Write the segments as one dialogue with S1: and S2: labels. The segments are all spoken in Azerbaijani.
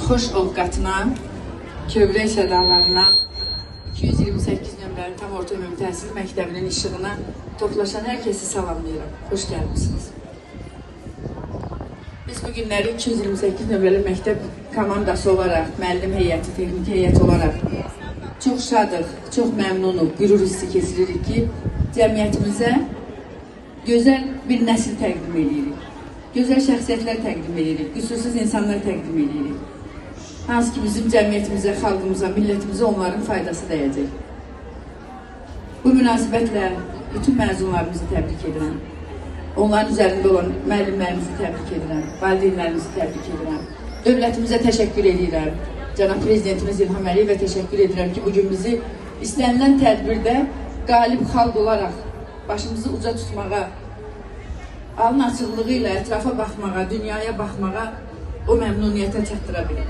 S1: xoş ovqatına, kövrək sədalarına, 228 nömrəli tam orta ümumi təhsil məktəbinin işığına toplaşan hər kəsi salamlayıram. Xoş gəlmişsiniz. Biz bu günləri 228 nömrəli məktəb komandası olaraq, müəllim heyəti, texniki heyət olaraq çox şadıq, çox məmnunuq, qürur hissi keçiririk ki, cəmiyyətimizə gözəl bir nəsil təqdim edirik. Gözəl şəxsiyyətlər təqdim edirik, qüsursuz insanlar təqdim edirik. Hansı ki, bizim cəmiyyətimizə, xalqımıza, millətimizə onların faydası dəyəcək. Bu münasibətlə bütün məzunlarımızı təbrik edirəm. Onların üzərində olan müəllimlərimizi təbrik edirəm, valideynlərimizi təbrik edirəm. Dövlətimizə təşəkkür edirəm. Cənab Prezidentimiz İlham Əliyevə təşəkkür edirəm ki, bugün bizi istənilən tədbirdə qalib xalq olaraq başımızı uca tutmağa, alın açıqlığı ilə ətrafa baxmağa, dünyaya baxmağa o məmnuniyyətə çatdıra bilir.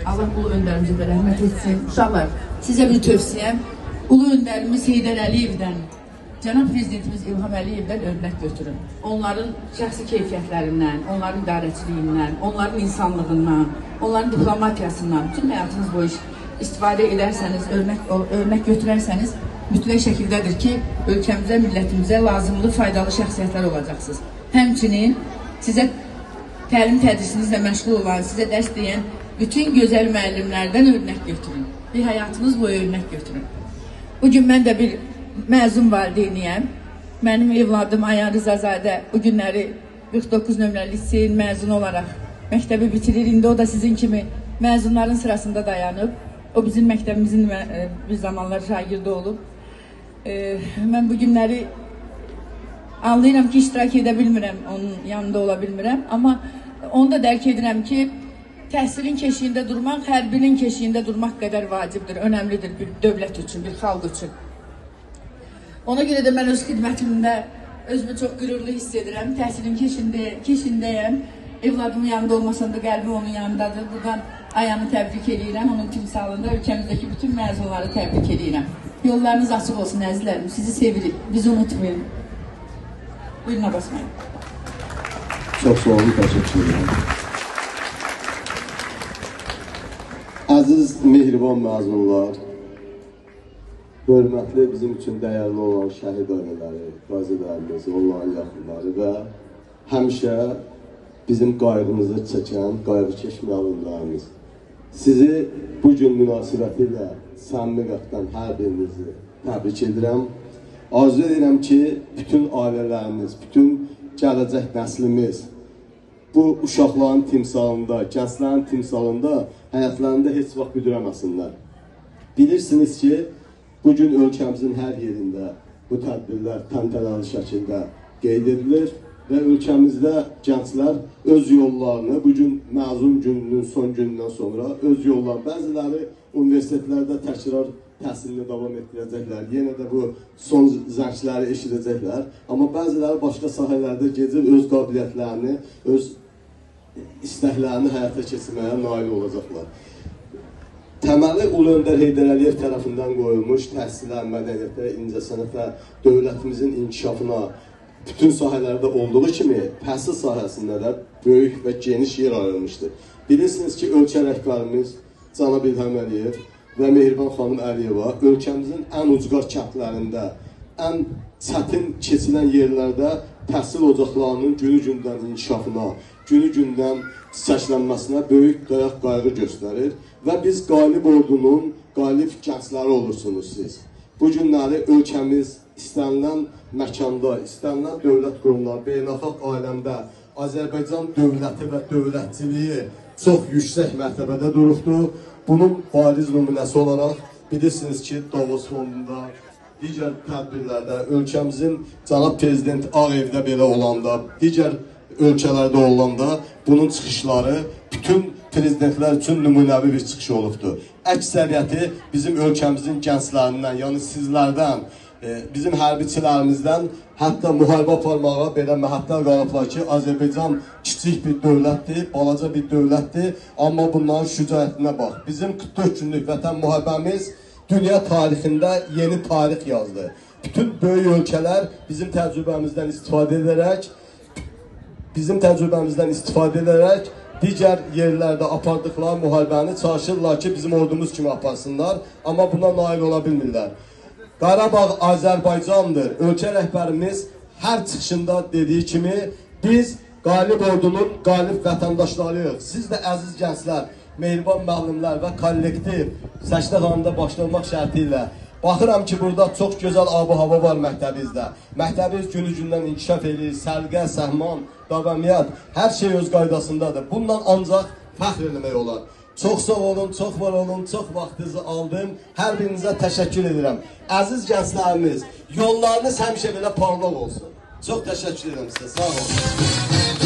S1: Allah ulu öndərimizə də rəhmət etsin. Uşaqlar, sizə bir tövsiyəm, ulu öndərimiz Heydər Əliyevdən, Cənab Prezidentimiz İlham Əliyevdən örnək götürün. Onların şəxsi keyfiyyətlərindən, onların idarəçiliyindən, onların insanlığından, onların diplomatiyasından, bütün həyatınız boyu istifadə edərsəniz, örnək götürərsəniz, mütləq şəkildədir ki, ölkəmizə, millətimizə lazımlı, faydalı şəxsiyyətlər olacaqsınız. Həmçinin sizə təlim tədrisinizlə məşğul olan, sizə dərs deyən bütün gözəl müəllimlərdən örnək götürün. Bir həyatınız boyu örnək götürün. Bugün mən də bir məzun valideyniyəm. Mənim evladım Ayan Rızazadə bu günləri 49 nömrəli liseyin məzunu olaraq məktəbi bitirir. İndi o da sizin kimi məzunların sırasında dayanıb. O bizim məktəbimizin bir zamanlar şagirdi olub. Mən bu günləri anlayıram ki, iştirak edə bilmirəm, onun yanında ola bilmirəm. Amma onu da dərk edirəm ki, təhsilin keşiyində durmaq, hərbinin keşiyində durmaq qədər vacibdir, önəmlidir bir dövlət üçün, bir xalq üçün. Ona görə də mən öz xidmətimdə özümü çox qürurlu hiss edirəm. Təhsilin keşindəyəm. Evladımın yanında olmasam da qəlbim onun yanındadır. Buradan Ayanı təbrik edirəm. Onun timsalında ölkəmizdəki bütün məzunları təbrik edirəm. Yollarınız açıq olsun əzizlərim. Sizi sevirik. Bizi unutmayın. Buyurun Abbas müəllim.
S2: Çox sağ olun, təşəkkür edirəm. Əziz, mehriban məzunlar, hörmətli, bizim üçün dəyərli olan şəhid ailələri, qazilərimiz, onların yaxınları və həmişə bizim qayğımızı çəkən, qayğıkeş müəllimlərimiz. Sizi bu gün münasibəti ilə səmimi qəlbdən hər birinizi təbrik edirəm. Arzu edirəm ki, bütün ailələrimiz, bütün gələcək nəslimiz bu uşaqların timsalında, gənclərin timsalında həyatlarında heç vaxt büdürəməsinlər. Bilirsiniz ki, bugün ölkəmizin hər yerində bu tədbirlər təntənəli şəkildə qeyd edilir və ölkəmizdə gənclər öz yollarını, bugün məzun gününün son günündən sonra öz yollarını, bəziləri universitetlərdə təkrar təhsilini davam etdirəcəklər, yenə də bu son zəngləri eşidəcəklər, amma bəziləri başqa sahələrdə gedib öz qabiliyyətlərini, öz istəklərini həyata keçirməyə nail olacaqlar. Təməli Ulu Öndər Heydər Əliyev tərəfindən qoyulmuş təhsilə, mədəniyyətə, incəsənətə, dövlətimizin inkişafına bütün sahələrdə olduğu kimi təhsil sahəsində də böyük və geniş yer ayrılmışdır. Bilirsiniz ki, ölkə rəhbərimiz Cənab İlham Əliyev və Mehriban xanım Əliyeva ölkəmizin ən ucqar kəndlərində, ən çətin keçilən yerlərdə təhsil ocaqlarının günü-gündən inkişafına, günü-gündən çiçəklənməsinə böyük dayaq qayğı göstərir və biz qalib ordunun qalib gəncləri olursunuz siz. Bu günləri ölkəmiz istənilən məkanda, istənilən dövlət qurumları, beynəlxalq aləmdə Azərbaycan dövləti və dövlətçiliyi çox yüksək mərtəbədə durubdur. Bunun bariz nümunəsi olaraq bilirsiniz ki, Davos fondunda, digər tədbirlərdə, ölkəmizin Cənab Prezident Ağ Evdə belə olanda, digər ölkələrdə olanda bunun çıxışları bütün prezidentlər üçün nümunəvi bir çıxış olubdur. Əksəriyyəti bizim ölkəmizin gənclərindən, yəni sizlərdən, bizim hərbiçilərimizdən hətta müharibə aparmağa belə məhəttəl qalıblar ki, Azərbaycan kiçik bir dövlətdir, balaca bir dövlətdir, amma bunların şücaətinə bax. Bizim 44 günlük vətən müharibəmiz dünya tarixində yeni tarix yazdı. Bütün böyük ölkələr bizim təcrübəmizdən istifadə edərək digər yerlərdə apardıqları müharibəni çalışırlar ki, bizim ordumuz kimi aparsınlar, amma buna nail ola bilmirlər. Qarabağ Azərbaycandır. Ölkə rəhbərimiz hər çıxışında dediyi kimi biz qalib ordunun qalib vətəndaşlarıyıq. Siz də əziz gənclər, mehriban müəllimlər və kollektiv Səkinə xanımda başlamaq şərti ilə baxıram ki, burada çox gözəl ab-hava var məktəbinizdə. Məktəbiniz günü-gündən inkişaf edir, səlqə, səhman, davamiyyət, hər şey öz qaydasındadır. Bundan ancaq fəxr eləmək olar. Çox sağ olun, çox var olun, çox vaxtınızı aldım. Hər birinizə təşəkkür edirəm. Əziz gənclərimiz, yollarınız həmişə belə parlaq olsun. Çox təşəkkür edirəm sizə, sağ olun.